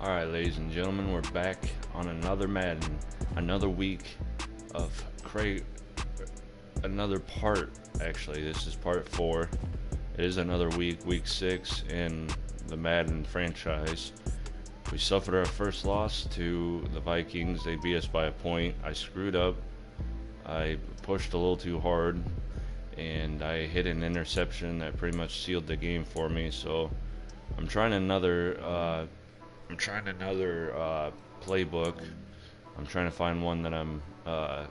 Alright, ladies and gentlemen, we're back on another Madden, another week of another part. Actually, this is part 4. It is another week 6 in the Madden franchise. We suffered our first loss to the Vikings. They beat us by a point. I screwed up. I pushed a little too hard, and I hit an interception that pretty much sealed the game for me. So I'm trying another playbook. I'm trying to find one that I'm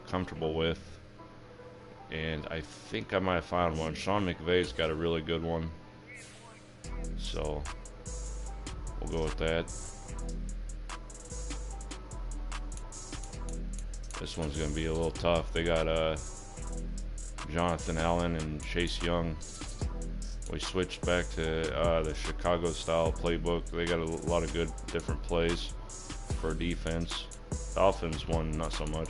comfortable with, and I think I might have found one. Sean McVay's got a really good one, so we'll go with that. This one's going to be a little tough. They got Jonathan Allen and Chase Young. We switched back to the Chicago style playbook. They got a lot of good different plays for defense. The offense one, not so much.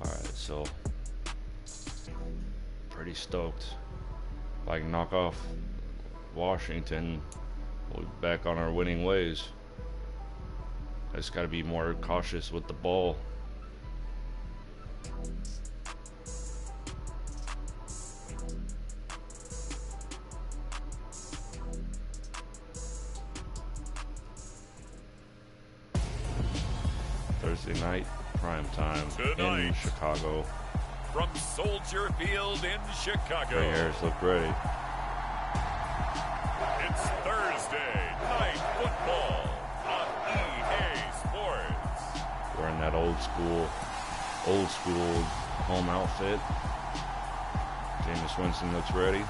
Alright, so pretty stoked. If I can knock off Washington, we'll be back on our winning ways. I just got to be more cautious with the ball. Thursday night, prime time in Chicago. From Soldier Field in Chicago. Ray Harris looked ready. It's Thursday Night Football on EA Sports. Wearing that old school home outfit. Jameis Winston looks ready.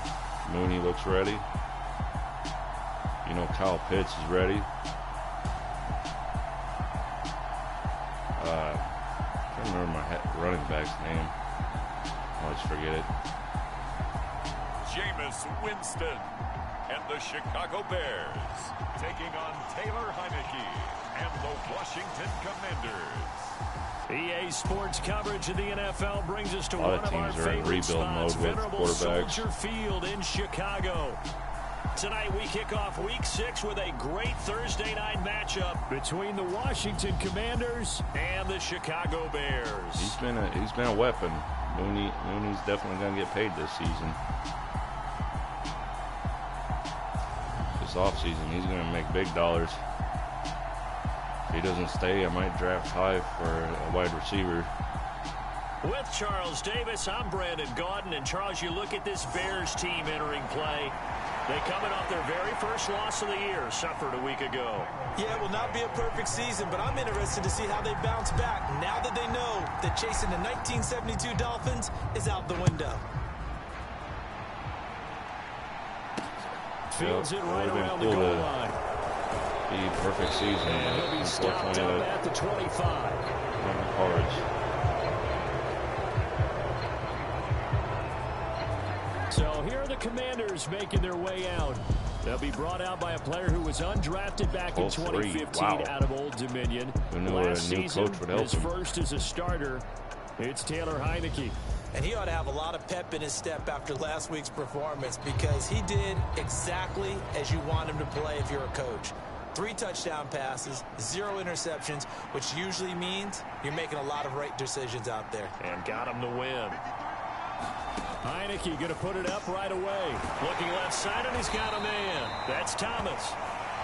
Mooney looks ready. You know Kyle Pitts is ready. I can't remember my running back's name. I always forget it. Jameis Winston and the Chicago Bears taking on Taylor Heineke and the Washington Commanders. EA Sports coverage of the NFL brings us to one of our favorite spots, venerable Soldier Field in Chicago. Tonight we kick off Week 6 with a great Thursday night matchup between the Washington Commanders and the Chicago Bears. He's been a weapon. Mooney's definitely going to get paid this season. This offseason, he's going to make big dollars. If he doesn't stay, I might draft high for a wide receiver. With Charles Davis, I'm Brandon Gaudin. And Charles, you look at this Bears team entering play. They coming off their very first loss of the year, suffered a week ago. Yeah, it will not be a perfect season, but I'm interested to see how they bounce back now that they know that chasing the 1972 Dolphins is out the window. Fields it right around the goal line. Be perfect season. And he'll be stopped up at the 25. On the cards. So here are the Commanders making their way out. They'll be brought out by a player who was undrafted back in 2015 out of Old Dominion. Last season, his first as a starter. It's Taylor Heineke. And he ought to have a lot of pep in his step after last week's performance, because he did exactly as you want him to play if you're a coach. 3 touchdown passes, 0 interceptions, which usually means you're making a lot of right decisions out there. And got him the win. Heineke going to put it up right away. Looking left side, and he's got a man. That's Thomas.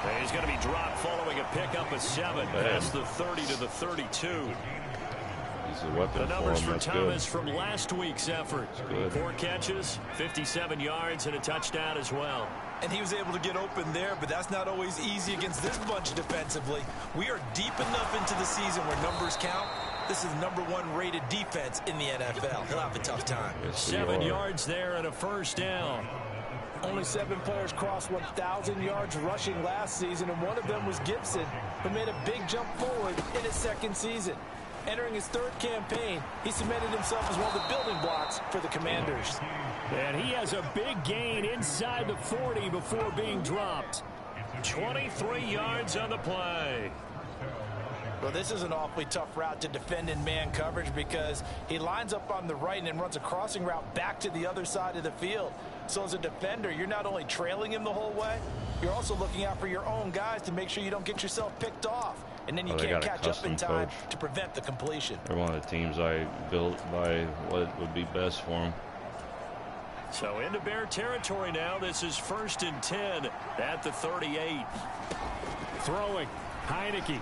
And he's going to be dropped following a pickup of 7. That's the 30 to the 32. He's a weapon. The numbers for Thomas from last week's effort. 4 catches, 57 yards, and a touchdown as well. And he was able to get open there, but that's not always easy against this bunch defensively. We are deep enough into the season where numbers count. This is the #1 rated defense in the NFL. He'll have a tough time. 7 yards there and a first down. Only 7 players crossed 1,000 yards rushing last season, and one of them was Gibson, who made a big jump forward in his 2nd season. Entering his 3rd campaign, he cemented himself as one of the building blocks for the Commanders. And he has a big gain inside the 40 before being dropped. 23 yards on the play. Well, this is an awfully tough route to defend in man coverage because he lines up on the right and then runs a crossing route back to the other side of the field. So as a defender, you're not only trailing him the whole way, you're also looking out for your own guys to make sure you don't get yourself picked off. And then you can't catch up in time to prevent the completion. They're one of the teams I built by what would be best for them. So into Bear territory now. This is 1st and 10 at the 38. Throwing, Heineke.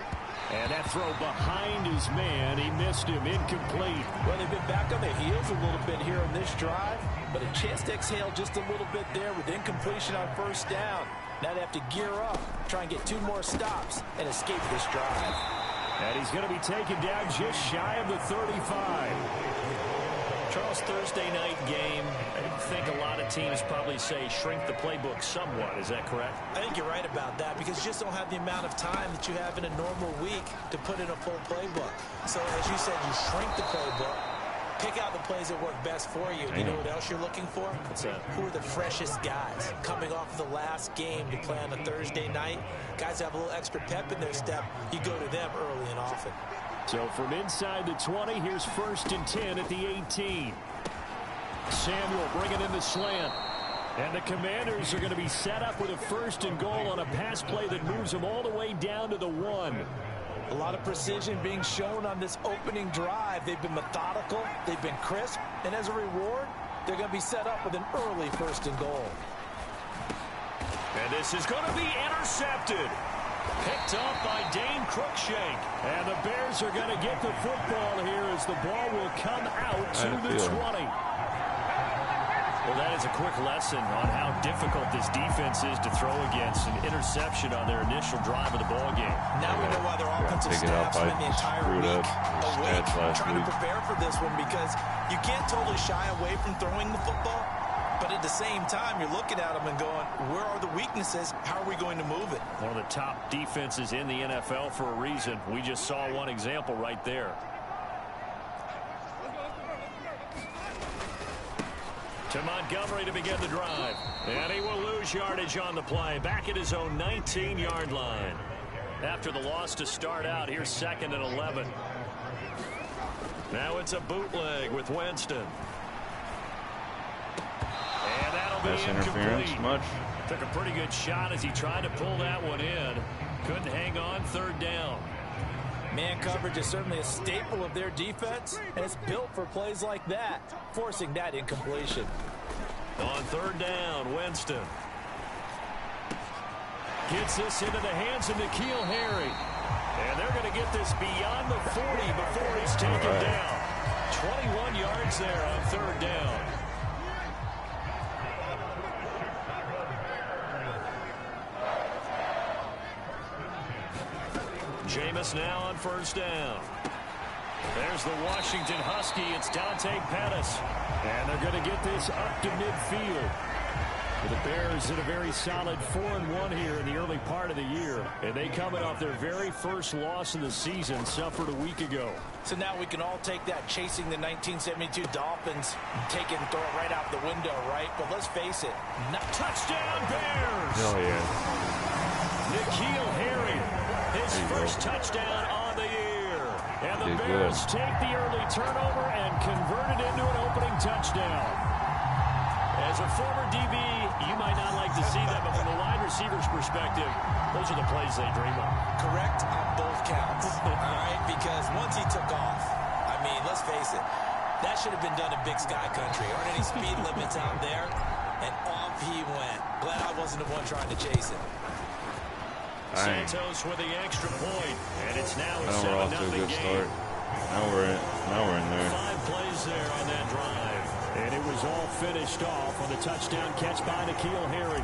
And that throw behind his man. He missed him. Incomplete. Well, they've been back on their heels a little bit here on this drive, but a chance to exhale just a little bit there with incompletion on 1st down. Now they have to gear up, try and get 2 more stops, and escape this drive. And he's going to be taken down just shy of the 35. Charles, Thursday night game, I think a lot of teams probably say shrink the playbook somewhat. Is that correct? I think you're right about that because you just don't have the amount of time that you have in a normal week to put in a full playbook. So as you said, you shrink the playbook, pick out the plays that work best for you. You know what else you're looking for? What's that? Who are the freshest guys coming off of the last game to play on a Thursday night? Guys have a little extra pep in their step. You go to them early and often. So from inside the 20, here's 1st and 10 at the 18. Samuel bringing in the slant. And the Commanders are going to be set up with a 1st and goal on a pass play that moves them all the way down to the 1. A lot of precision being shown on this opening drive. They've been methodical, they've been crisp, and as a reward, they're going to be set up with an early 1st and goal. And this is going to be intercepted. Picked off by Dane Cruikshank. And the Bears are going to get the football here as the ball will come out to the 20. Well, that is a quick lesson on how difficult this defense is to throw against. An interception on their initial drive of the ball game. Now we know why their offensive staff spent the entire week awake trying to prepare for this one because you can't totally shy away from throwing the football. But at the same time, you're looking at them and going, where are the weaknesses? How are we going to move it? One of the top defenses in the NFL for a reason. We just saw one example right there. To Montgomery to begin the drive. And he will lose yardage on the play. Back at his own 19-yard line. After the loss to start out, here's 2nd and 11. Now it's a bootleg with Winston. And that'll be interference much. Took a pretty good shot as he tried to pull that one in. Couldn't hang on. 3rd down. Man coverage is certainly a staple of their defense, and it's built for plays like that, forcing that incompletion. On 3rd down, Winston. Gets this into the hands of N'Keal Harry. And they're going to get this beyond the 40 before he's taken down. 21 yards there on 3rd down. Jameis now on 1st down. There's the Washington Husky. It's Dante Pettis. And they're going to get this up to midfield. The Bears in a very solid 4-1 here in the early part of the year. And they coming off their very first loss of the season, suffered a week ago. So now we can all take that chasing the 1972 Dolphins, take it and throw it right out the window, right? But let's face it. Touchdown Bears! Oh, yeah. N'Keal Harry, his first touchdown on the year. And the Bears take the early turnover and convert it into an opening touchdown. As a former DB, you might not like to see that, but from the wide receiver's perspective, those are the plays they dream of. Correct on both counts, all right? Because once he took off, I mean, let's face it, that should have been done in Big Sky Country. Aren't any speed limits out there? And off he went. Glad I wasn't the one trying to chase it. Santos with the extra point, and it's now a 7-0 we're off to a good start. Now we're in there. 5 plays there on that drive. And it was all finished off on the touchdown catch by N'Keal Harry.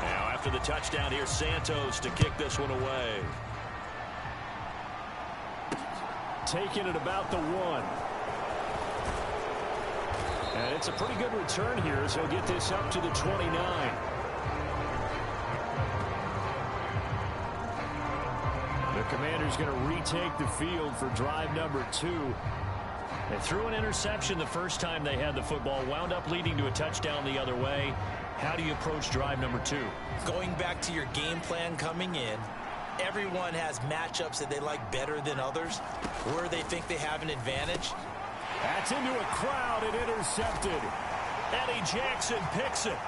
Now after the touchdown, here's Santos to kick this one away. Taking it about the 1. And it's a pretty good return here, so he'll get this up to the 29. The Commanders going to retake the field for drive number 2. They threw an interception the first time they had the football, wound up leading to a touchdown the other way. How do you approach drive number 2? Going back to your game plan coming in, everyone has matchups that they like better than others, where they think they have an advantage. That's into a crowd and intercepted. Eddie Jackson picks it.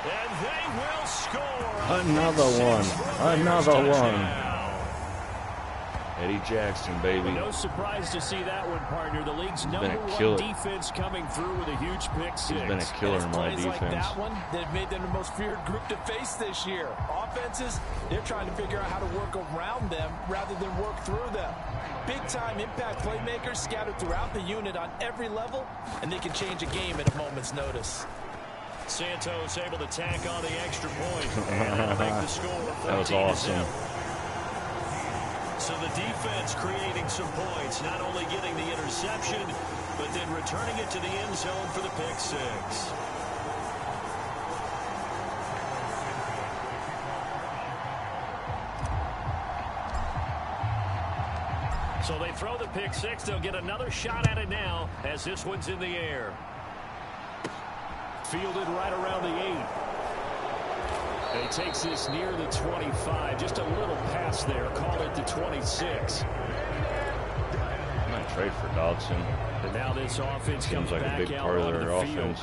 And they will score. Another one. Another one. Eddie Jackson, baby. No surprise to see that one, partner. The league's #1 defense coming through with a huge pick six. He's been a killer in my defense. Like that one that have made them the most feared group to face this year. Offenses, they're trying to figure out how to work around them rather than work through them. Big-time impact playmakers scattered throughout the unit on every level, and they can change a game at a moment's notice. Santos able to tack on the extra point and make the score 14-7. That was awesome. So the defense creating some points, not only getting the interception, but then returning it to the end zone for the pick six. So they throw the pick six. They'll get another shot at it now as this one's in the air. Fielded right around the 8. And he takes this near the 25. Just a little pass there. Call it the 26. I might trade for Dodson. And now this offense comes like back a big out part of onto their the field. offense.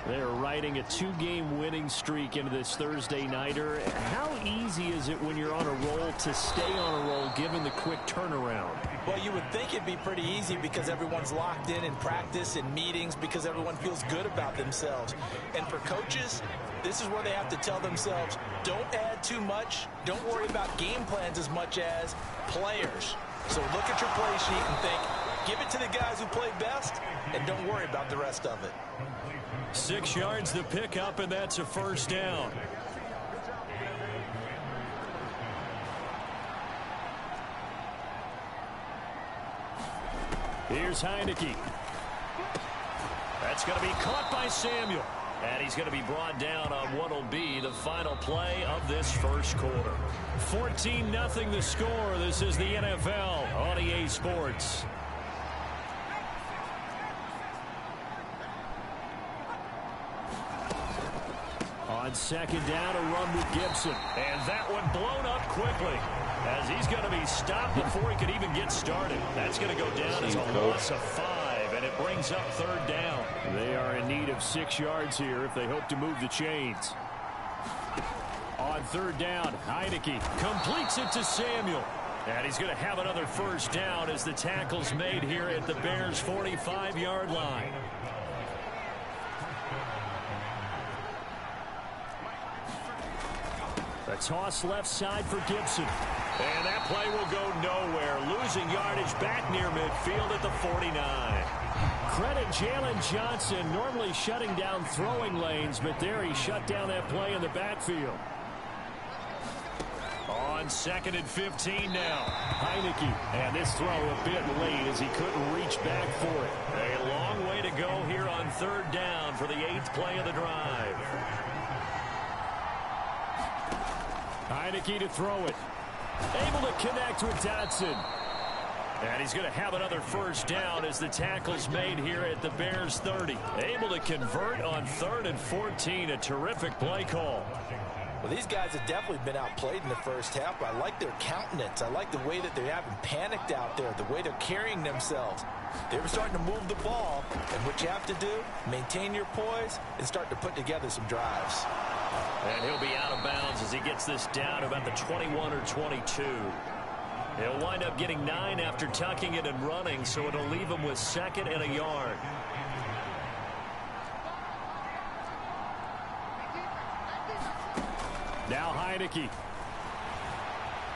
They're riding a 2-game winning streak into this Thursday nighter. How easy is it when you're on a roll to stay on a roll given the quick turnaround? Well, you would think it'd be pretty easy because everyone's locked in practice and meetings because everyone feels good about themselves. And for coaches, this is where they have to tell themselves, don't add too much. Don't worry about game plans as much as players. So look at your play sheet and think, give it to the guys who play best, and don't worry about the rest of it. 6 yards the pickup, and that's a first down. Here's Heineke. That's going to be caught by Samuel. And he's going to be brought down on what will be the final play of this first quarter. 14-0 the score. This is the NFL on EA Sports. On second down, a run with Gibson. And that one blown up quickly as he's going to be stopped before he could even get started. That's going to go down as a loss of 5, and it brings up third down. They are in need of 6 yards here if they hope to move the chains. On third down, Heineke completes it to Samuel. And he's going to have another first down as the tackle's made here at the Bears' 45-yard line. A toss left side for Gibson. And that play will go nowhere. Losing yardage back near midfield at the 49. Credit Jalen Johnson, normally shutting down throwing lanes, but there he shut down that play in the backfield. On second and 15 now. Heineke. And this throw a bit late as he couldn't reach back for it. A long way to go here on third down for the 8th play of the drive. Heineke to throw it. Able to connect with Dodson. And he's going to have another first down as the tackle's made here at the Bears 30. Able to convert on 3rd and 14. A terrific play call. Well, these guys have definitely been outplayed in the first half. I like their countenance. I like the way that they haven't panicked out there, the way they're carrying themselves. They were starting to move the ball, and what you have to do, maintain your poise and start to put together some drives. And he'll be out of bounds as he gets this down about the 21 or 22. He'll wind up getting 9 after tucking it and running, so it'll leave him with 2nd and a yard. Now Heineke.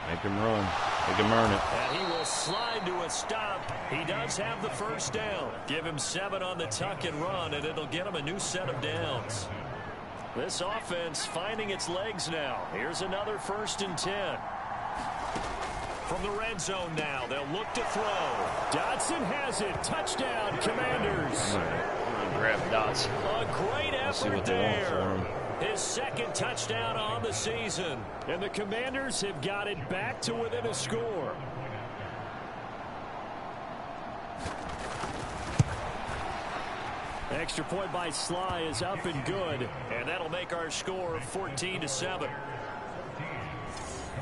Make him run. Make him earn it. And he will slide to a stop. He does have the first down. Give him 7 on the tuck and run, and it'll get him a new set of downs. This offense finding its legs now. Here's another 1st and 10. From the red zone now, they'll look to throw. Dodson has it. Touchdown, Commanders. I'm gonna grab Dodson. A great effort see what they there. want for him. His 2nd touchdown on the season. And the Commanders have got it back to within a score. Extra point by Sly is up and good. And that'll make our score 14-7.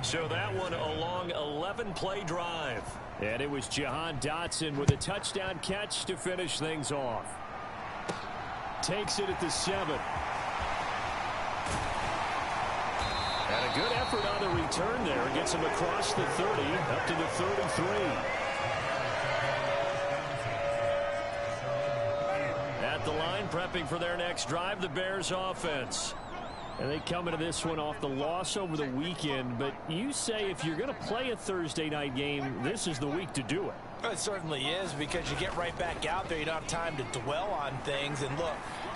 So that one a long 11-play drive. And it was Jahan Dotson with a touchdown catch to finish things off. Takes it at the 7. And a good effort on the return there. Gets him across the 30, up to the 33. At the line, prepping for their next drive, the Bears offense. And they come into this one off the loss over the weekend. But you say if you're going to play a Thursday night game, this is the week to do it. It certainly is, because you get right back out there. You don't have time to dwell on things. And look,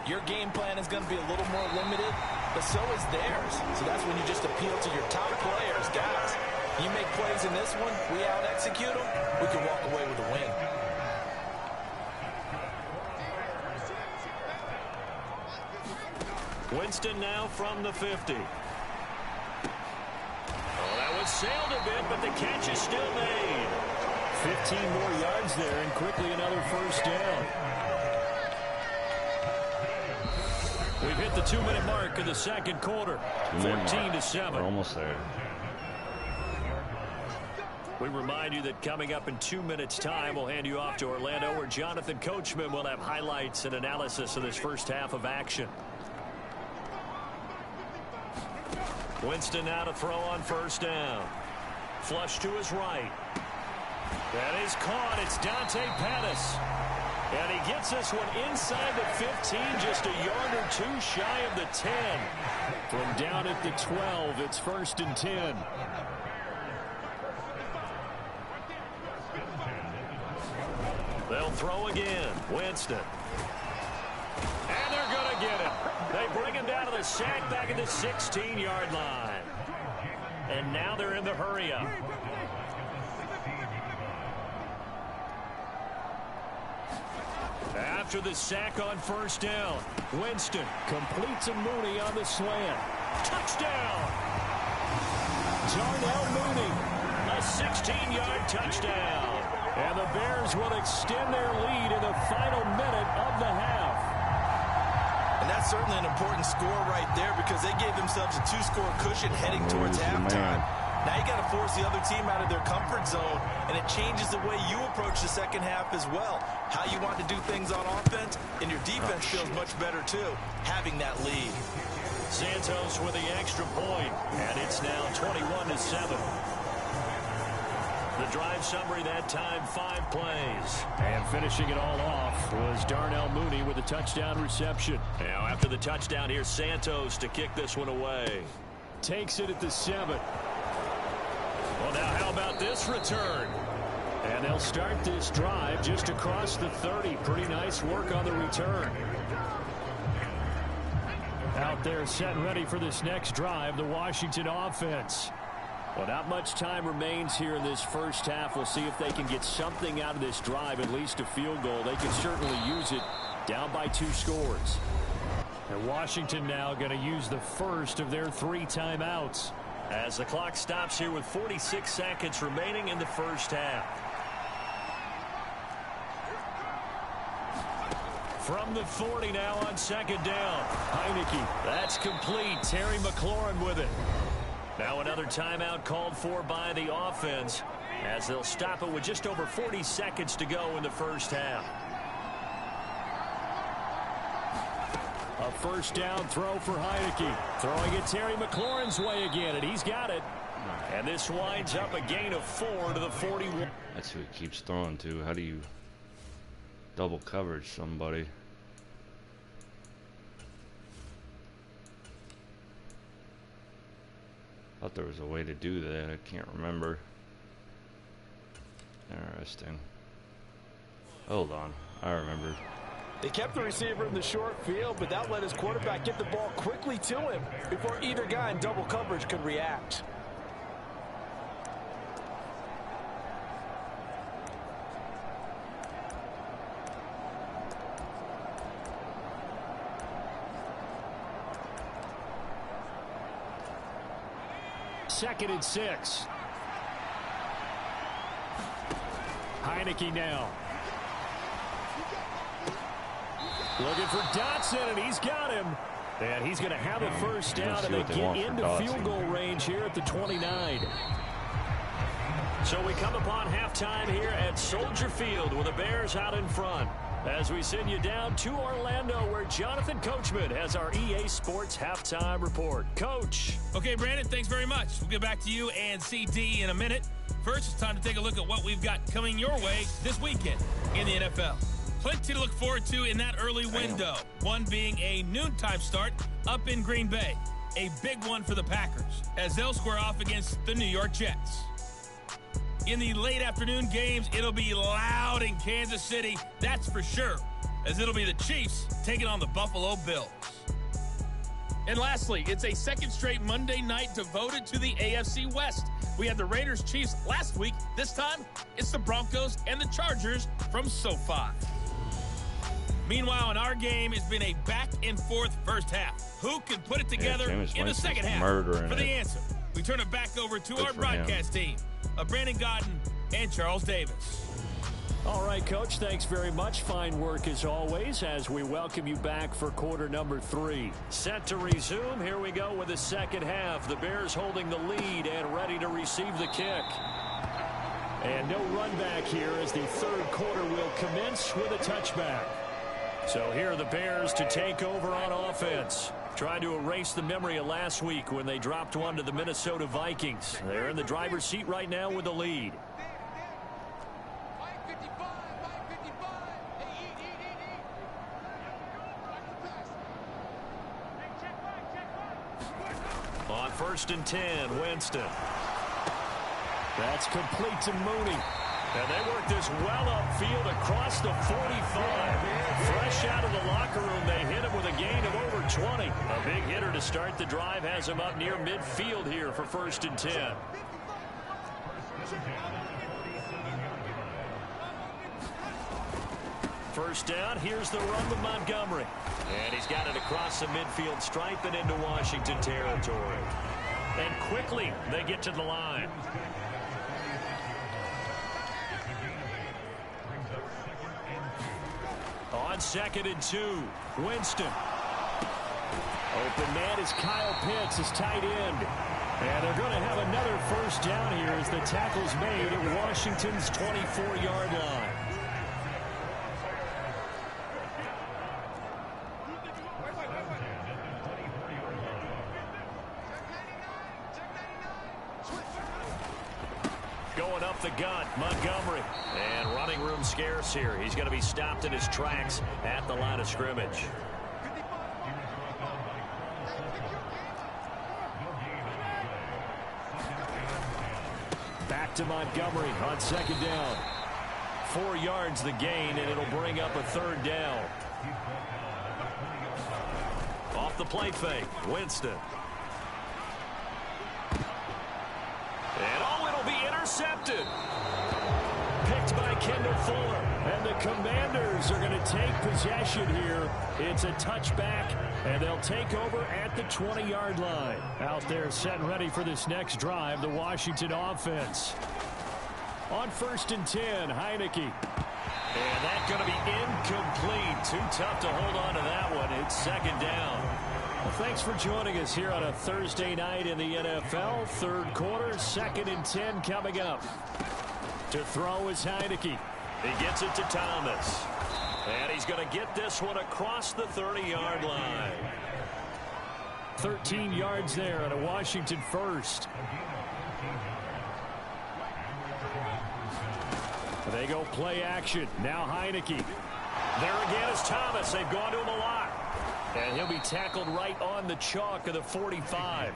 your game plan is going to be a little more limited, but so is theirs. So that's when you just appeal to your top players. Guys, you make plays in this one, we out-execute them, we can walk away with a win. Winston now from the 50. Oh, that was sailed a bit, but the catch is still made. 15 more yards there, and quickly another first down. We've hit the 2-minute mark of the second quarter. 14-7. We're almost there. We remind you that coming up in 2 minutes' time, we'll hand you off to Orlando, where Jonathan Coachman will have highlights and analysis of this first half of action. Winston now to throw on first down. Flush to his right. That is caught. It's Dante Pettis. And he gets this one inside the 15, just a yard or two shy of the 10. From down at the 12, it's 1st and 10. They'll throw again. Winston. And they're going to get him. They bring him down to the sack back at the 16-yard line. And now they're in the hurry-up. After the sack on first down, Winston completes a Mooney on the slant. Touchdown! Darnell Mooney, a 16-yard touchdown. And the Bears will extend their lead in the final minute of the half. And that's certainly an important score right there, because they gave themselves a 2-score cushion heading towards halftime. Now you got to force the other team out of their comfort zone, and it changes the way you approach the second half as well. How you want to do things on offense, and your defense feels much better too, having that lead. Santos with the extra point, and it's now 21-7. The drive summary that time, 5 plays. And finishing it all off was Darnell Mooney with a touchdown reception. Now after the touchdown, here's Santos to kick this one away. Takes it at the 7. Well, now how about this return? And they'll start this drive just across the 30. Pretty nice work on the return. Out there set and ready for this next drive, the Washington offense. Well, not much time remains here in this first half. We'll see if they can get something out of this drive, at least a field goal. They can certainly use it, down by 2 scores. And Washington now going to use the first of their 3 timeouts, as the clock stops here with 46 seconds remaining in the first half. From the 40 now on second down. Heineke, that's complete. Terry McLaurin with it. Now another timeout called for by the offense, as they'll stop it with just over 40 seconds to go in the first half. A first down throw for Heineke. Throwing it Terry McLaurin's way again, and he's got it. And this winds up a gain of 4 to the 41. That's who he keeps throwing to. How do you double coverage somebody? Thought there was a way to do that. I can't remember. Interesting. Hold on. I remembered. They kept the receiver in the short field, but that let his quarterback get the ball quickly to him before either guy in double coverage could react. Second and 6. Heineke now. Looking for Dotson, and he's got him. And he's going to have a first down, and they get into field goal range here at the 29. So we come upon halftime here at Soldier Field with the Bears out in front. As we send you down to Orlando, where Jonathan Coachman has our EA Sports Halftime Report. Coach. Okay, Brandon, thanks very much. We'll get back to you and CD in a minute. First, it's time to take a look at what we've got coming your way this weekend in the NFL. Plenty to look forward to in that early window. One being a noontime start up in Green Bay. A big one for the Packers as they'll square off against the New York Jets. In the late afternoon games, it'll be loud in Kansas City, that's for sure, as it'll be the Chiefs taking on the Buffalo Bills. And lastly, it's a second straight Monday night devoted to the AFC West. We had the Raiders-Chiefs last week. This time, it's the Broncos and the Chargers from SoFi. Meanwhile, in our game, it's been a back-and-forth first half. Who can put it together in the second half? For the answer, we turn it back over to our broadcast team. Brandon Godden and Charles Davis. All right, Coach, thanks very much. Fine work as always as we welcome you back for quarter number 3. Set to resume. Here we go with the second half. The Bears holding the lead and ready to receive the kick. And no run back here as the third quarter will commence with a touchback. So here are the Bears to take over on offense. Trying to erase the memory of last week when they dropped one to the Minnesota Vikings. They're in the driver's seat right now with the lead. On 1st and 10, Winston. That's complete to Mooney. And they work this well upfield across the 45. Fresh out of the locker room, they hit him with a gain of over 20. A big hitter to start the drive has him up near midfield here for 1st and 10. First down, here's the run with Montgomery. And he's got it across the midfield stripe and into Washington territory. And quickly, they get to the line. On 2nd and 2, Winston. Open man is Kyle Pitts, his tight end. And they're going to have another first down here as the tackle's made at Washington's 24-yard line. Going up the gut, Montgomery. And running room scarce here. He's going to be stopped in his tracks at the line of scrimmage. Back to Montgomery on 2nd down. 4 yards the gain, and it'll bring up a 3rd down. Off the play fake, Winston. And it'll be intercepted. Picked by Kendall Fuller. And the Commanders are going to take possession here. It's a touchback, and they'll take over at the 20-yard line. Out there set and ready for this next drive, the Washington offense. On 1st and 10, Heineke. And that's going to be incomplete. Too tough to hold on to that one. It's 2nd down. Well, thanks for joining us here on a Thursday night in the NFL. 3rd quarter, 2nd and 10 coming up. To throw is Heineke. He gets it to Thomas. And he's going to get this one across the 30-yard line. 13 yards there on a Washington first. They go play action. Now Heineke. There again is Thomas. They've gone to him a lot. And he'll be tackled right on the chalk of the 45.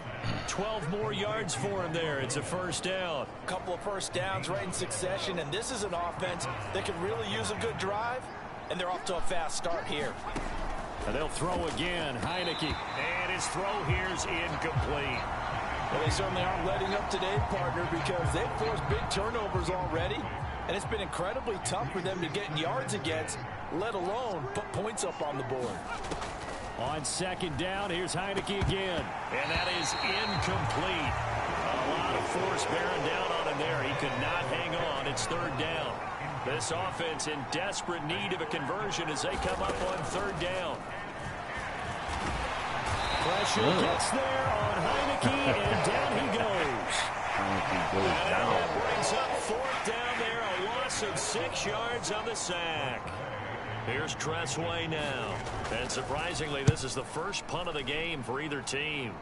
12 more yards for him there. It's a first down. A couple of first downs right in succession, and this is an offense that can really use a good drive, and they're off to a fast start here. And they'll throw again. Heineke. And his throw here's incomplete. Well, they certainly aren't letting up today, partner, because they've forced big turnovers already, and it's been incredibly tough for them to get yards against, let alone put points up on the board. On 2nd down, here's Heineke again. And that is incomplete. A lot of force bearing down on him there. He could not hang on. It's 3rd down. This offense in desperate need of a conversion as they come up on 3rd down. Pressure gets there on Heineke, and down he goes. Heineke goes down. That brings up 4th down there, a loss of 6 yards on the sack. Here's Tressway now. And surprisingly, this is the first punt of the game for either team.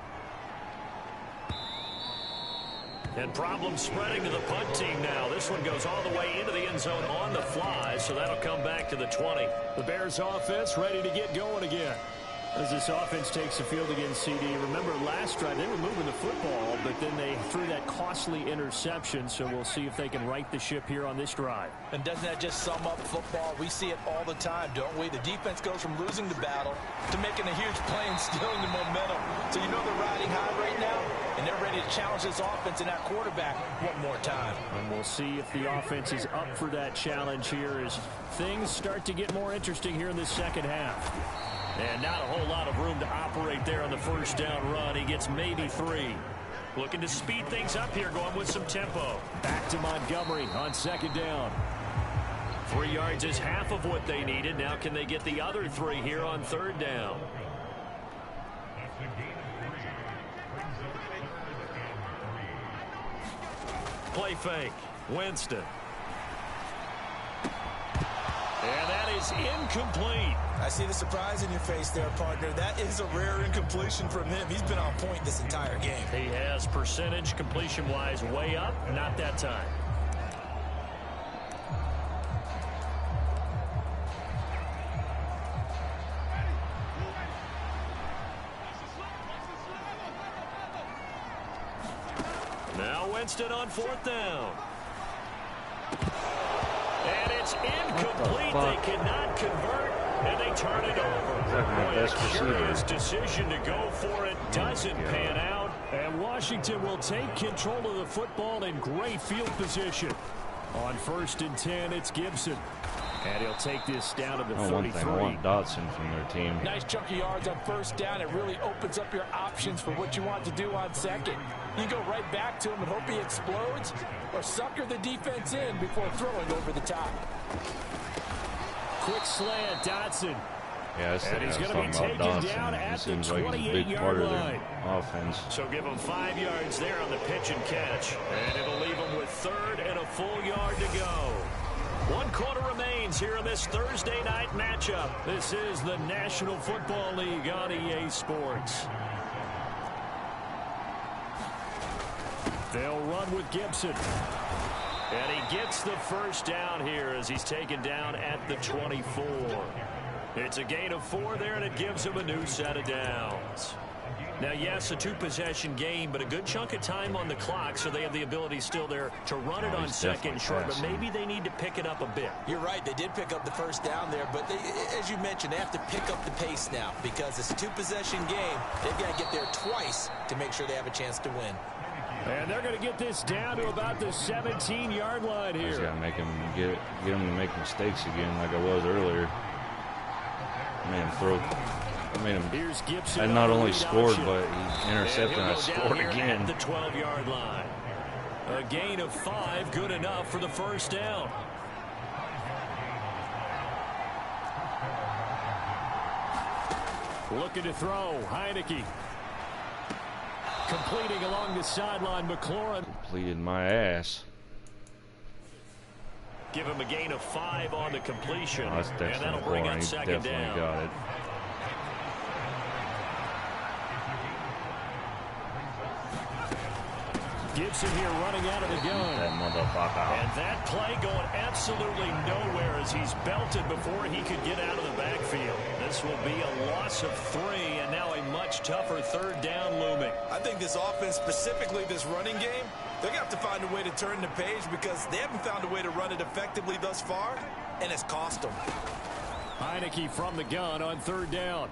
And problems spreading to the punt team now. This one goes all the way into the end zone on the fly, so that'll come back to the 20. The Bears offense ready to get going again. As this offense takes the field against CD, remember last drive they were moving the football, but then they threw that costly interception, so we'll see if they can right the ship here on this drive. And doesn't that just sum up football? We see it all the time, don't we? The defense goes from losing the battle to making a huge play and stealing the momentum. So you know they're riding high right now, and they're ready to challenge this offense and that quarterback one more time. And we'll see if the offense is up for that challenge here as things start to get more interesting here in the second half. And not a whole lot of room to operate there on the first down run. He gets maybe 3. Looking to speed things up here, going with some tempo. Back to Montgomery on 2nd down. 3 yards is half of what they needed. Now can they get the other 3 here on 3rd down? Play fake. Winston. And that is incomplete. I see the surprise in your face there, partner. That is a rare incompletion from him. He's been on point this entire game. He has percentage completion-wise way up. Not that time. Now Winston on 4th down. And it's incomplete. They cannot convert, and they turn it over. A curious decision to go for it. Doesn't pan out. And Washington will take control of the football in great field position. On 1st and 10, it's Gibson. And he'll take this down to the 33. One thing, I want Dotson from their team. Nice chunk of yards on 1st down. It really opens up your options for what you want to do on 2nd. You go right back to him and hope he explodes, or sucker the defense in before throwing over the top. Quick slant, Dotson. Yeah, and he's going to be taken down at the 28-yard line. Offense. So give him 5 yards there on the pitch and catch, and it'll leave him with 3rd and a full yard to go. 1 quarter remains here in this Thursday night matchup. This is the National Football League on EA Sports. They'll run with Gibson. And he gets the 1st down here as he's taken down at the 24. It's a gain of 4 there, and it gives him a new set of downs. Now, yes, a 2-possession game, but a good chunk of time on the clock, so they have the ability still there to run it on 2nd short, but maybe they need to pick it up a bit. You're right. They did pick up the 1st down there, but they, as you mentioned, they have to pick up the pace now because it's a 2-possession game. They've got to get there twice to make sure they have a chance to win. And they're going to get this down to about the 17-yard line here. Just got to make him get him to make mistakes again like I was earlier. Here's Gibson. And not only scored, but he intercepted and I scored again. At the 12-yard line. A gain of 5, good enough for the 1st down. Looking to throw, Heineke. Completing along the sideline, McLaurin. Completed my ass. Give him a gain of 5 on the completion. Oh, and that'll bring up 2nd down. Got it. Gibson here running out of the gun. That motherfucker. And that play going absolutely nowhere as he's belted before he could get out of the backfield. This will be a loss of 3, and now a much tougher 3rd down looming. I think this offense, specifically this running game, they're going to have to find a way to turn the page because they haven't found a way to run it effectively thus far, and it's cost them. Heineke from the gun on 3rd down.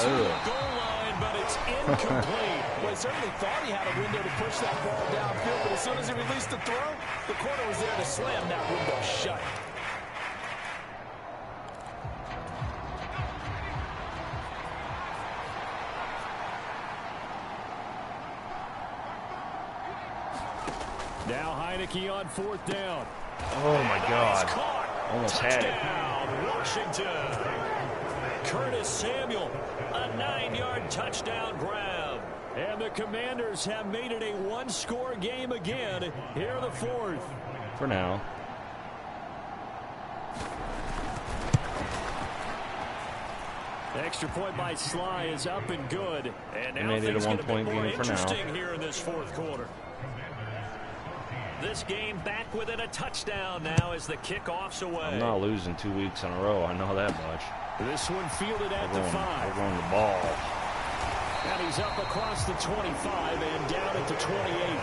To the goal line, but it's incomplete. Well, he certainly thought he had a window to push that ball downfield, but as soon as he released the throw, the corner was there to slam that window shut. Now Heineke on 4th down. Oh, my God. Almost had it. Washington. Curtis Samuel. A 9-yard touchdown grab. And the Commanders have made it a one-score game again here in the fourth. For now. Extra point by Sly is up and good. And now made it a things get a bit one-point more game for now. interesting here in this fourth quarter. This game back within a touchdown now as the kickoff's away. I'm not losing 2 weeks in a row. I know that much. This one fielded at the 5. We're going the ball. And he's up across the 25 and down at the 28.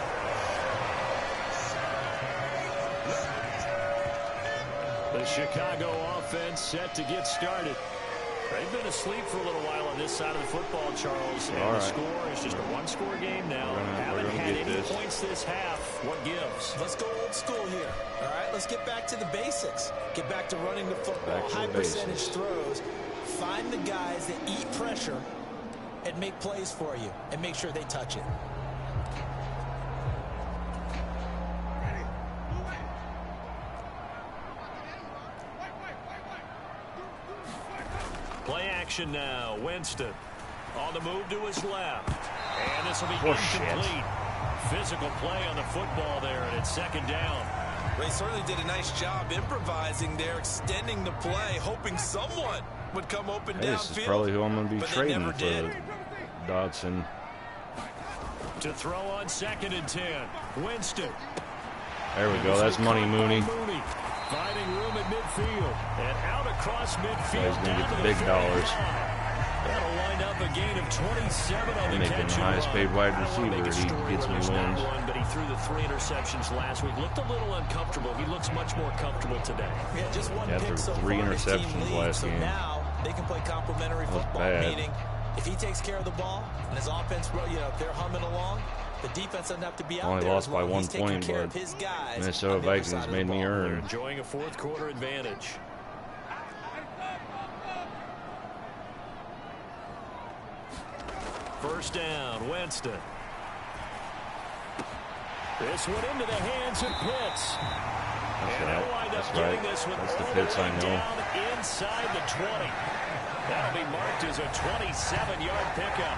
The Chicago offense set to get started. They've been asleep for a little while on this side of the football, Charles. And the score is just a one-score game now. Haven't had any points this half. What gives? Let's go old school here. All right, let's get back to the basics. Get back to running the football. High percentage throws. Find the guys that eat pressure and make plays for you and make sure they touch it. Play action now. Winston on the move to his left. And this will be incomplete. Physical play on the football there, and it's second down. They certainly did a nice job improvising there, extending the play, hoping someone would come open downfield. This is probably who I'm going to be trading for Dodson. To throw on 2nd and 10. Winston. There we go. That's money, Mooney. Finding room at midfield. And out across midfield. He's going to get the big dollars. That'll wind up a gain of 27 on the making catch. The highest paid wide receiver. He gets me wins. But he threw the 3 interceptions last week. Looked a little uncomfortable. He looks much more comfortable today. Yeah, just one pick so 3 interceptions last game. Now they can play complementary football, meaning if he takes care of the ball and his offense, they're humming along, the defense doesn't have to be out only there. Lost by 1 point, but Minnesota Vikings made me earn. They're enjoying a fourth quarter advantage. First down, Winston. This one into the hands of Pitts. That's right. That's the Pitts I know. Inside the 20. That'll be marked as a 27-yard pickup.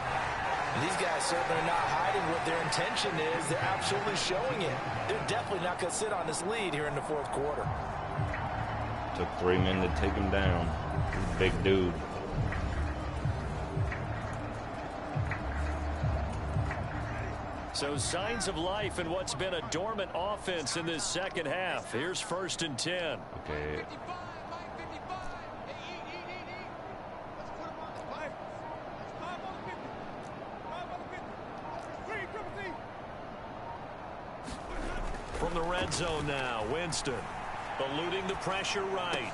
And these guys certainly are not hiding what their intention is. They're absolutely showing it. They're definitely not going to sit on this lead here in the fourth quarter. Took 3 men to take him down. He's a big dude. So signs of life in what's been a dormant offense in this second half. Here's 1st and 10. Okay. From the red zone now, Winston eluding the pressure right.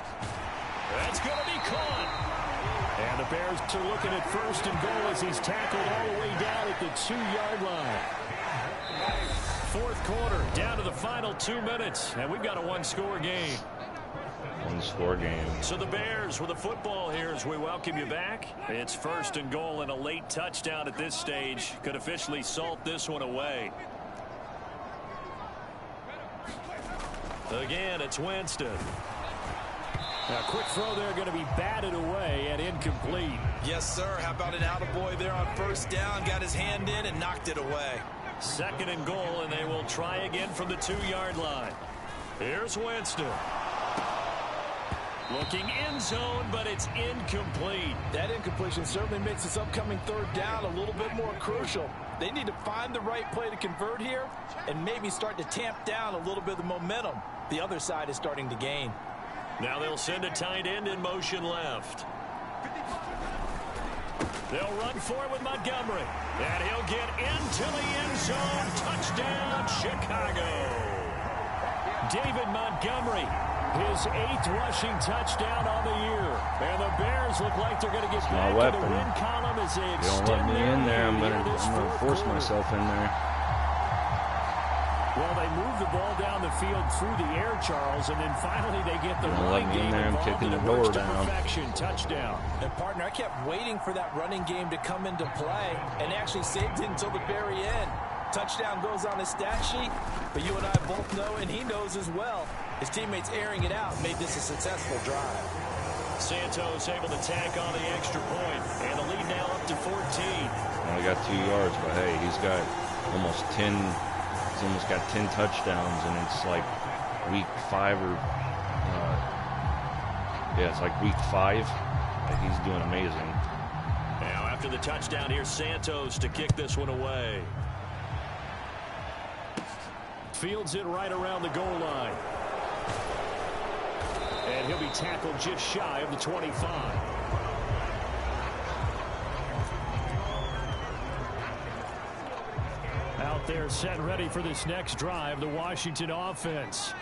That's going to be caught. And the Bears are looking at 1st and goal as he's tackled all the way down at the 2-yard line. Fourth quarter, down to the final 2 minutes, and we've got a one-score game. One-score game. So the Bears with the football here as we welcome you back. It's 1st and goal, and a late touchdown at this stage could officially salt this one away. Again, it's Winston. A quick throw there going to be batted away and incomplete. Yes, sir. How about an attaboy there on 1st down? Got his hand in and knocked it away. 2nd and goal, and they will try again from the 2-yard line. Here's Winston. Looking end zone, but it's incomplete. That incompletion certainly makes this upcoming 3rd down a little bit more crucial. They need to find the right play to convert here and maybe start to tamp down a little bit of the momentum the other side is starting to gain. Now they'll send a tight end in motion left. They'll run for it with Montgomery. And he'll get into the end zone. Touchdown, Chicago. David Montgomery, his 8th rushing touchdown on the year. And the Bears look like they're going to get back to the win column as they extend. Don't let me in there. I'm going to force myself in there. Well, they move the ball down the field through the air, Charles, and then finally they get the running game involved. I'm kicking the door down. Perfection, touchdown. And partner, I kept waiting for that running game to come into play and actually saved it until the very end. Touchdown goes on his stat sheet, but you and I both know, and he knows as well, his teammates airing it out made this a successful drive. Santos able to tack on the extra point, and the lead now up to 14. Only got 2 yards, but hey, he's got almost 10. He's almost got 10 touchdowns, and it's like week 5 or yeah, it's like week 5. Like, he's doing amazing. Now after the touchdown, here's Santos to kick this one away. Fields it right around the goal line. And he'll be tackled just shy of the 25. Out there set ready for this next drive, the Washington offense.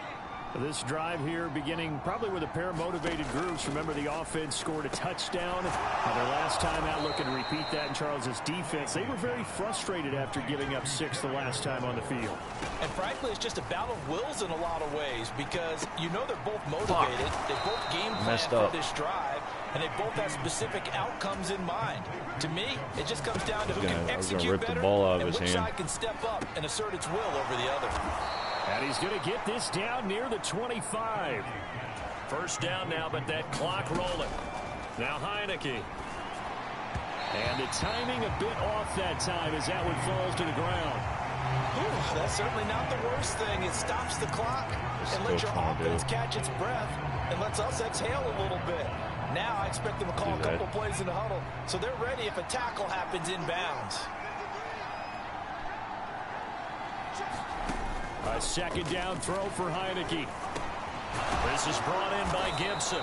This drive here beginning probably with a pair of motivated groups. Remember, the offense scored a touchdown. Their last time out, looking to repeat that in Charles's defense. They were very frustrated after giving up 6 the last time on the field. And frankly, it's just a battle of wills in a lot of ways, because you know they're both motivated. They both game plan for this drive, and they both have specific outcomes in mind. To me, it just comes down to who can execute better and which side can step up and assert its will over the other. And he's going to get this down near the 25. First down now, but that clock rolling. Now Heineke. And the timing a bit off that time as that one falls to the ground. Ooh, that's certainly not the worst thing. It stops the clock and lets your offense catch its breath and lets us exhale a little bit. Now I expect them to call a couple plays in the huddle, so they're ready if a tackle happens inbounds. A second down throw for Heineke. This is brought in by Gibson.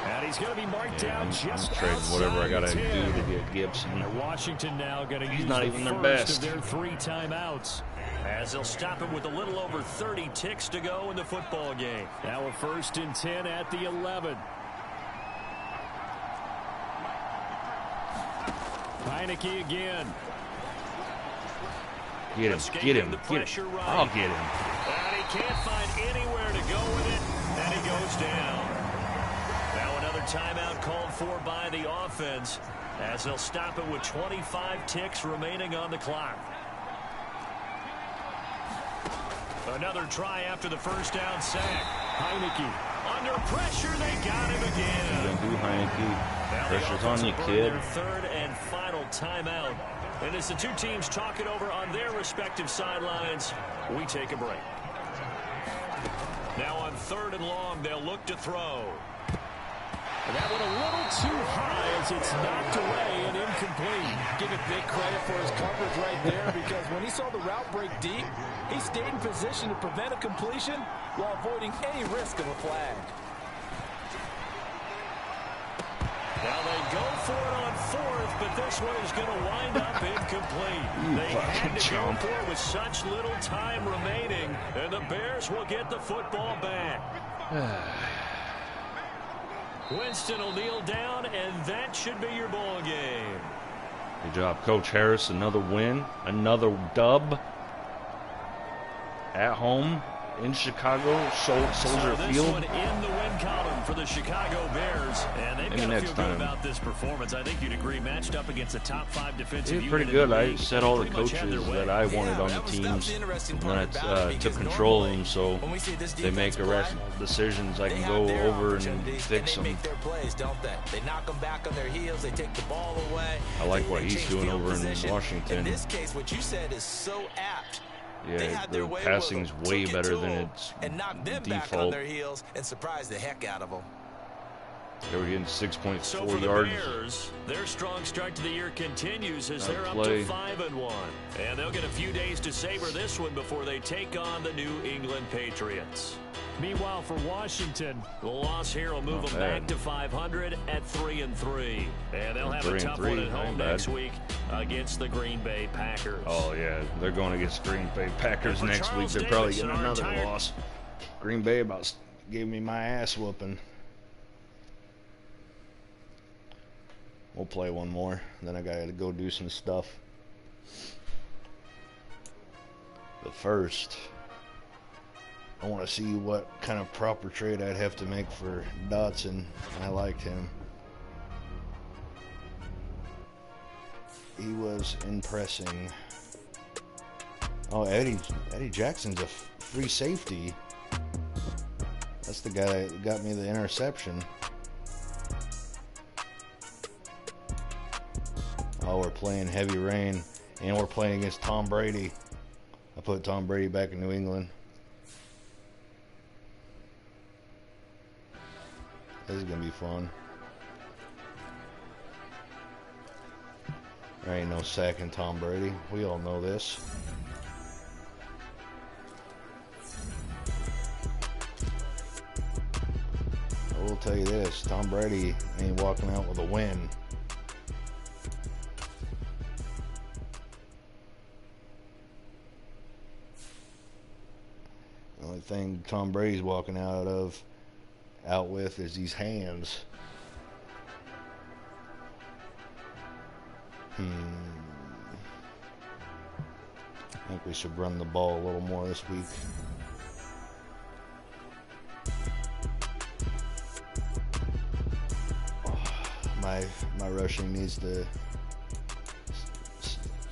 And he's going to be marked down just trading whatever I got to do to get Gibson. And Washington now going to use not the even their first best of their 3 timeouts, as they'll stop him with a little over 30 ticks to go in the football game. Now a 1st and 10 at the 11. Heineke again. Get him, get him, get him. I'll get him. And he can't find anywhere to go with it, and he goes down. Now another timeout called for by the offense, as they'll stop it with 25 ticks remaining on the clock. Another try after the first down sack. Heineke under pressure. They got him again. You're gonna do Heineke. Pressure's on you, kid. Their 3rd and final timeout. And as the two teams talk it over on their respective sidelines, we take a break. Now on 3rd and long, they'll look to throw. And that one a little too high as it's knocked away and incomplete. Give it big credit for his coverage right there, because when he saw the route break deep, he stayed in position to prevent a completion while avoiding any risk of a flag. Now they go for it on 4th, but this one is going to wind up incomplete. They had to go for it with such little time remaining, and the Bears will get the football back. Winston will kneel down, and that should be your ball game. Good job, Coach Harris. Another win, another dub at home in Chicago, Soldier Field. This one in the win column for the Chicago Bears, and they've got to feel good about this performance. I think you'd agree, matched up against a top 5 defensive unit. Pretty good. I set all the coaches that I wanted on the teams, and then I took control of them, so they make irrational decisions. I can go over and fix them. They knock them back on their heels. They take the ball away. I like what he's doing over in Washington. In this case, what you said is so apt. Yeah, their passing's way better than its and knocked them back on their heels and surprised the heck out of them. They were getting 6.4 so for the yards. Bears, their strong start to the year continues as they're up to 5-1. And they'll get a few days to savor this one before they take on the New England Patriots. Meanwhile, for Washington, the loss here will move them back to 500 at 3-3. And they'll have a tough one at home next week against the Green Bay Packers. Oh, yeah. They're going against Green Bay Packers next week. They're probably getting another loss. Green Bay about gave me my ass whooping. We'll play one more. Then I got to go do some stuff. But first, I want to see what kind of proper trade I'd have to make for Dotson. I liked him. He was impressing. Oh, Eddie Jackson's a free safety. That's the guy that got me the interception. while we're playing heavy rain, and we're playing against Tom Brady. I put Tom Brady back in New England. This is going to be fun. There ain't no sacking Tom Brady. We all know this. I will tell you this, Tom Brady ain't walking out with a win. The only thing Tom Brady's walking out with is these hands. I think we should run the ball a little more this week. My rushing needs to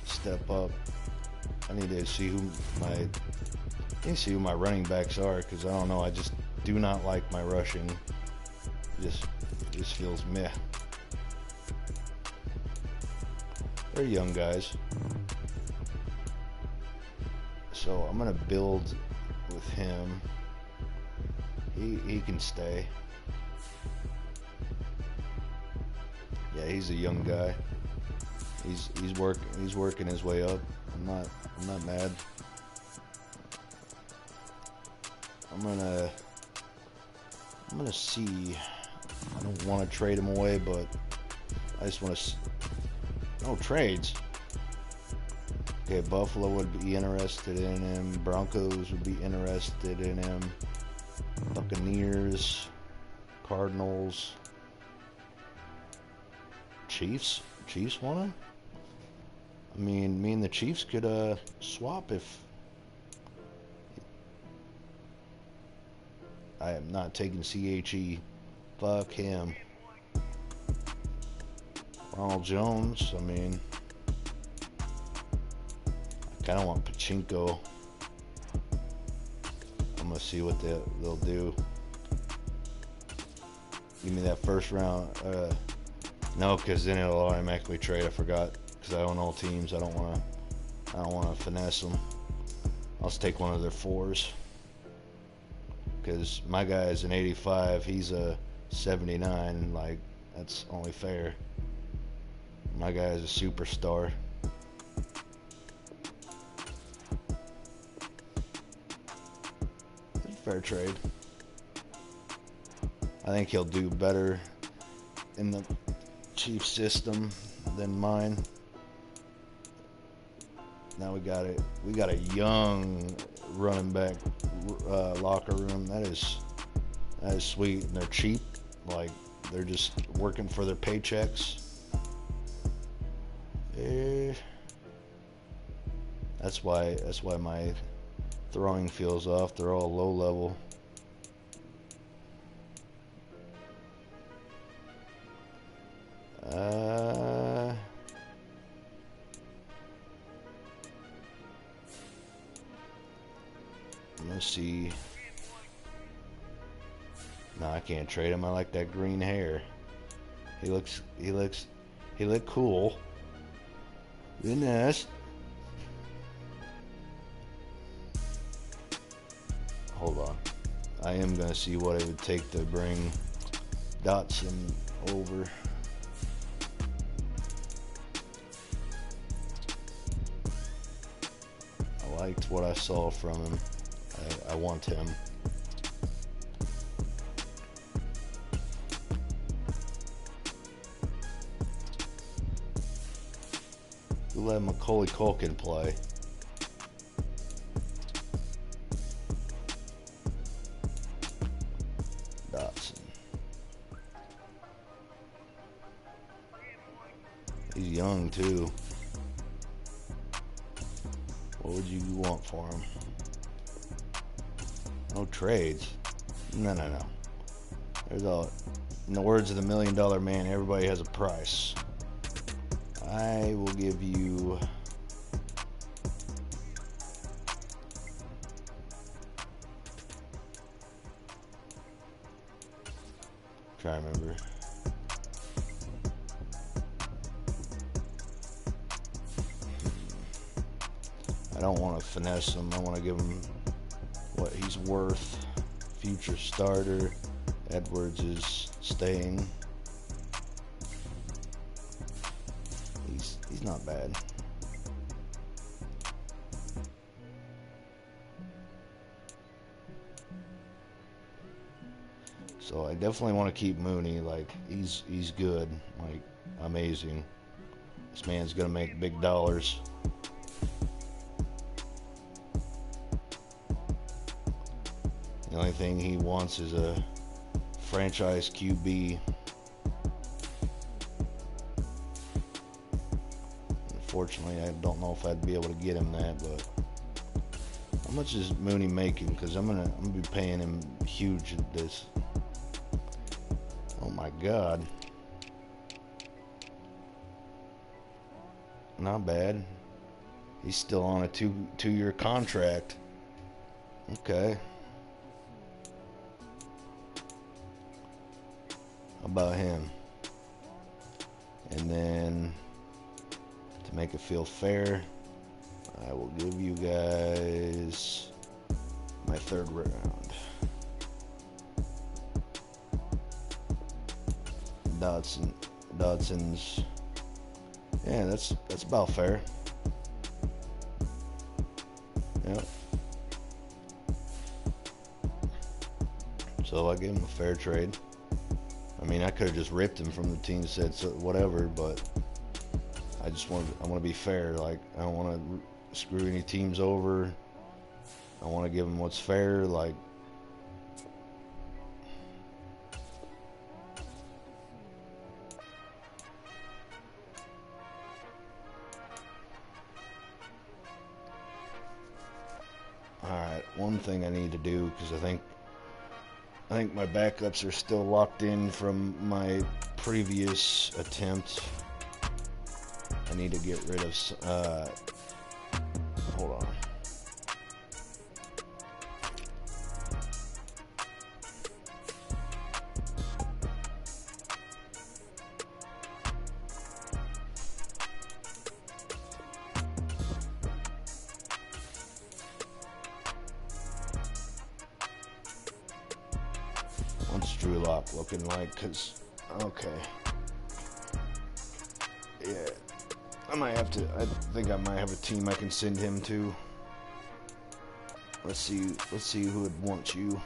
step up. I need to see who my running backs are, because I don't know. I just do not like my rushing. Just feels meh. They're young guys, so I'm gonna build with him. He can stay. Yeah, he's a young guy. He's working his way up. I'm not mad. I'm gonna see. I don't want to trade him away, but I just want to. No trades. Okay, Buffalo would be interested in him. Broncos would be interested in him. Buccaneers, Cardinals, Chiefs want him? I mean, me and the Chiefs could swap if... I am not taking CHE. Fuck him. Ronald Jones, I mean... I kind of want Pachinko. I'm going to see what they'll do. Give me that first round. No, because then it'll automatically trade. I forgot, because I own all teams. I don't want to finesse them. I'll just take one of their 4s. Because my guy is an 85. He's a 79. Like, that's only fair. My guy is a superstar. It's a fair trade. I think he'll do better in the Chief system than mine. Now we got a young running back locker room. That is sweet, and they're cheap. Like, they're just working for their paychecks. That's why my throwing feels off. They're all low level. Let's see. No, I can't trade him. I like that green hair. He looked cool. Goodness. Hold on. I am gonna see what it would take to bring Dotson over. I liked what I saw from him. I want him. We'll let Macaulay Culkin play. Dotson. He's young too. What would you want for him? No trades. No. There's in the words of the $1 Million Man, everybody has a price. I will give you try to remember. I don't want to finesse him. I want to give him what he's worth. Future starter. Edwards is staying. He's not bad. So I definitely want to keep Mooney. Like, he's good. Like, amazing. This man's gonna make big dollars. The only thing he wants is a franchise QB. Unfortunately, I don't know if I'd be able to get him that, but how much is Mooney making? Because I'm gonna be paying him huge at this. Oh my God. Not bad. He's still on a two-year contract. Okay. How about him? And then, to make it feel fair, I will give you guys my third round. Dodson's. Yeah, that's about fair. Yep. So I gave him a fair trade. I mean, I could have just ripped him from the team and said so, whatever, but I want to be fair. Like, I don't want to screw any teams over. I want to give them what's fair. Like, alright, one thing I need to do, because I think my backups are still locked in from my previous attempt. I need to get rid of, hold on. What's Drew Lock looking like? Cause, okay. Yeah. I think I might have a team I can send him to. Let's see who would want you.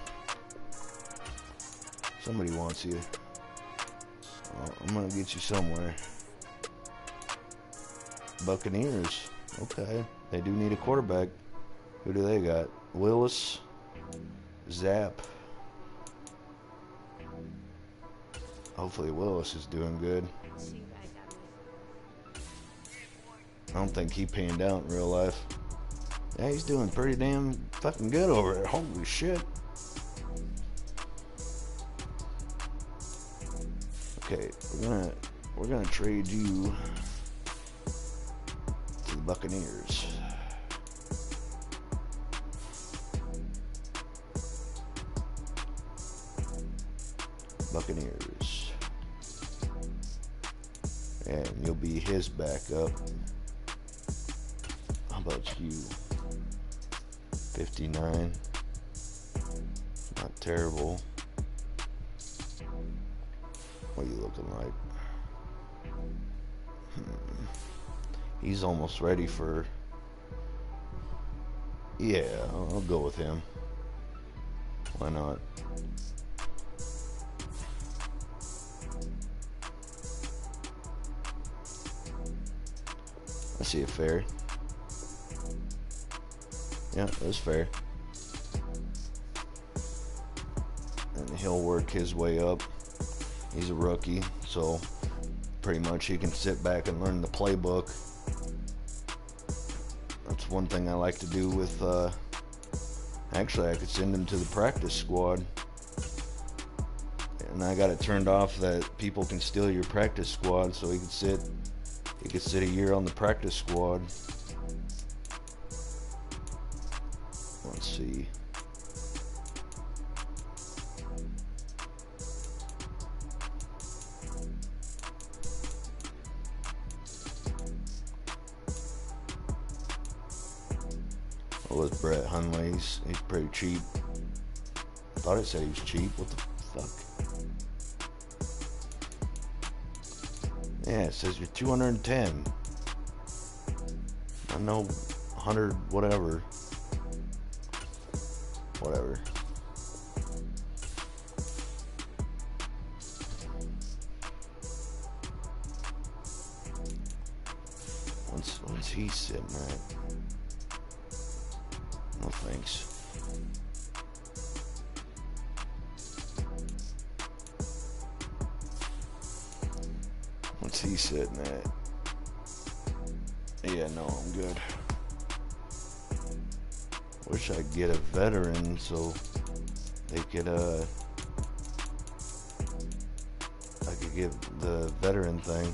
Somebody wants you. I'm gonna get you somewhere. Buccaneers. Okay. They do need a quarterback. Who do they got? Willis. Zapp. Hopefully Willis is doing good. I don't think he panned out in real life. Yeah, he's doing pretty damn fucking good over there. Holy shit. Okay, we're gonna trade you to the Buccaneers. Buccaneers. And you'll be his backup. How about you? 59. Not terrible. What are you looking like? He's almost ready for... Yeah, I'll go with him. Why not? I see it fair. Yeah, that's fair. And he'll work his way up. He's a rookie, so pretty much he can sit back and learn the playbook. That's one thing I like to do with, actually I could send him to the practice squad. And I got it turned off that people can steal your practice squad, so he could sit a year on the practice squad. Let's see. Brett Hundley. He's pretty cheap. I thought it said he was cheap. What the fuck? Yeah, it says you're 210. I know 100, whatever. Whatever. What's he sitting at? No thanks. What's he sitting at? Yeah, no, I'm good. Wish I'd get a veteran so they could I could get the veteran thing.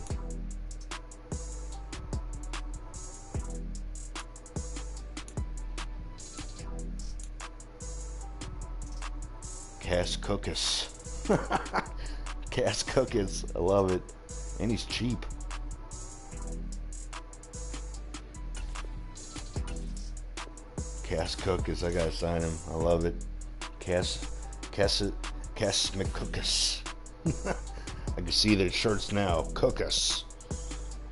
Cass Cookus. Cass Cookus. I love it. And he's cheap. Cass Cookus. I gotta sign him. I love it. Cass McCookus. I can see their shirts now. Cookus.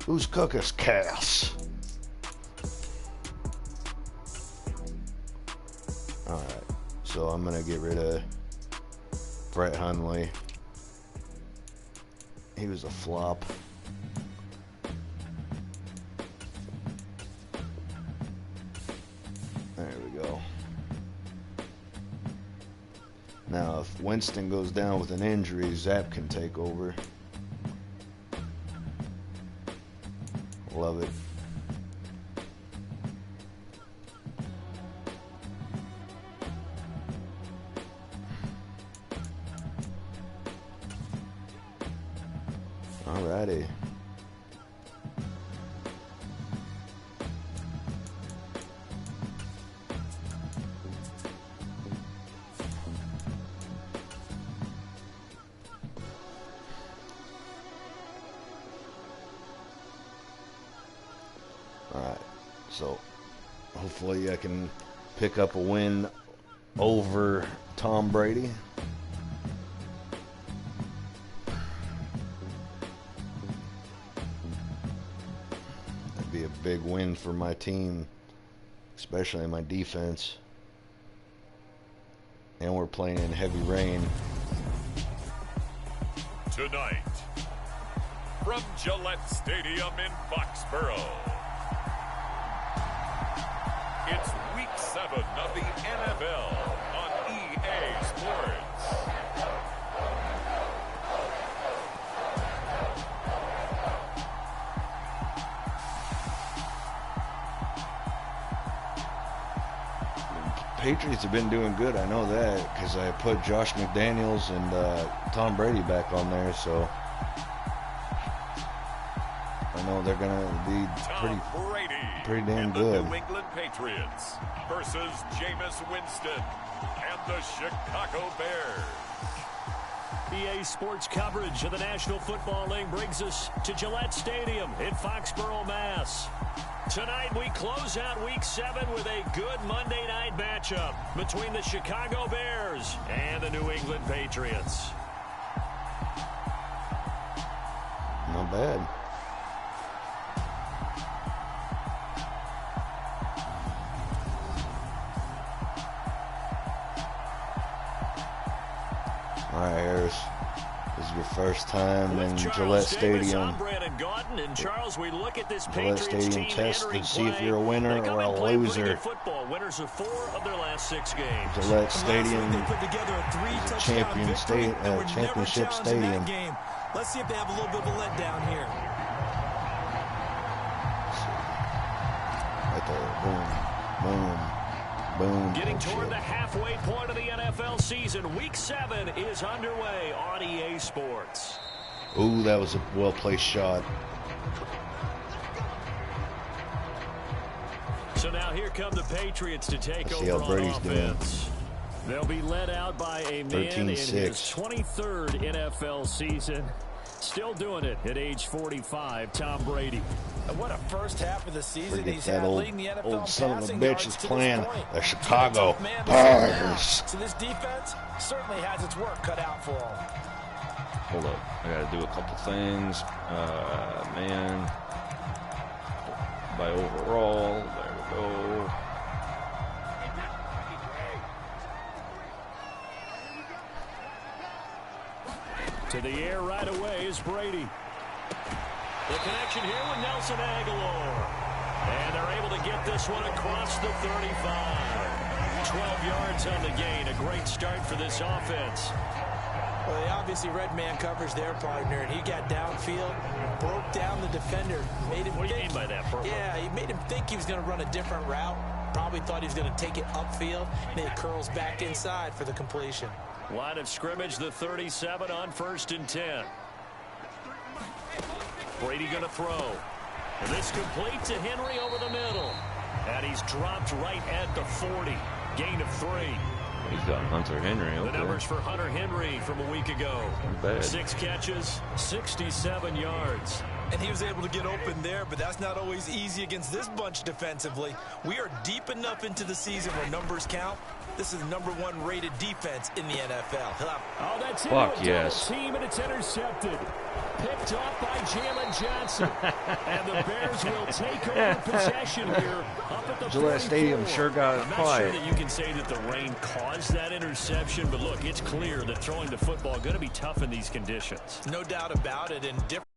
Who's Cookus? Cass. Alright. So I'm gonna get rid of Brett Hundley. He was a flop. There we go. Now, if Winston goes down with an injury, Zapp can take over. Love it. Alrighty. Alright, so hopefully I can pick up a win over Tom Brady. Be a big win for my team, especially my defense. And we're playing in heavy rain. Tonight, from Gillette Stadium in Foxborough, it's Week 7 of the NFL on EA Sports. Patriots have been doing good, I know that, because I put Josh McDaniels and Tom Brady back on there, so I know they're going to be pretty damn good. The New England Patriots versus Jameis Winston and the Chicago Bears. EA Sports coverage of the National Football League brings us to Gillette Stadium in Foxborough, Mass. Tonight we close out Week 7 with a good Monday night matchup between the Chicago Bears and the New England Patriots. Not bad. All right, Harris. This is your first time in Gillette Stadium. Charles, we look at this Gillette Stadium test to see if you're a winner or a loser. Winners of 4 of their last 6 games. Gillette Stadium is a championship stadium. Let's see if they have a little bit of a letdown here. Right there, boom, boom. Boom. Getting toward the halfway point of the NFL season. Week 7 is underway on EA Sports. Ooh, that was a well-placed shot. So now here come the Patriots to take over on offense. They'll be led out by a man in his 23rd NFL season. Still doing it at age 45, Tom Brady. And what a first half of the season Forget he's that had, leading the NFL old son of a passing bitch yards is to this playing point. the Chicago Man, Bears. so this defense certainly has its work cut out for them. Hold up. I got to do a couple things. Man. By overall. There we go. To the air right away is Brady. The connection here with Nelson Aguilar. And they're able to get this one across the 35. 12 yards on the gain. A great start for this offense. Well, they obviously read man coverage their partner, and he got downfield, broke down the defender, made him What do you mean by that, Purple? Yeah, he made him think he was going to run a different route. Probably thought he was going to take it upfield, and it curls back inside for the completion. Line of scrimmage, the 37 on 1st and 10. Brady going to throw. And this complete to Henry over the middle. And he's dropped right at the 40. Gain of 3. He's got Hunter Henry. Okay. The numbers for Hunter Henry from a week ago. Not bad. 6 catches, 67 yards. And he was able to get open there, but that's not always easy against this bunch defensively. We are deep enough into the season where numbers count. This is the #1 rated defense in the NFL. Oh, that's it. Fuck yes. Team, and it's intercepted. Picked off by Jalen Johnson. And the Bears will take over possession here up at the Gillette 44. Stadium sure got I'm not quiet. sure that you can say that the rain caused that interception, but look, it's clear that throwing the football going to be tough in these conditions. No doubt about it. And different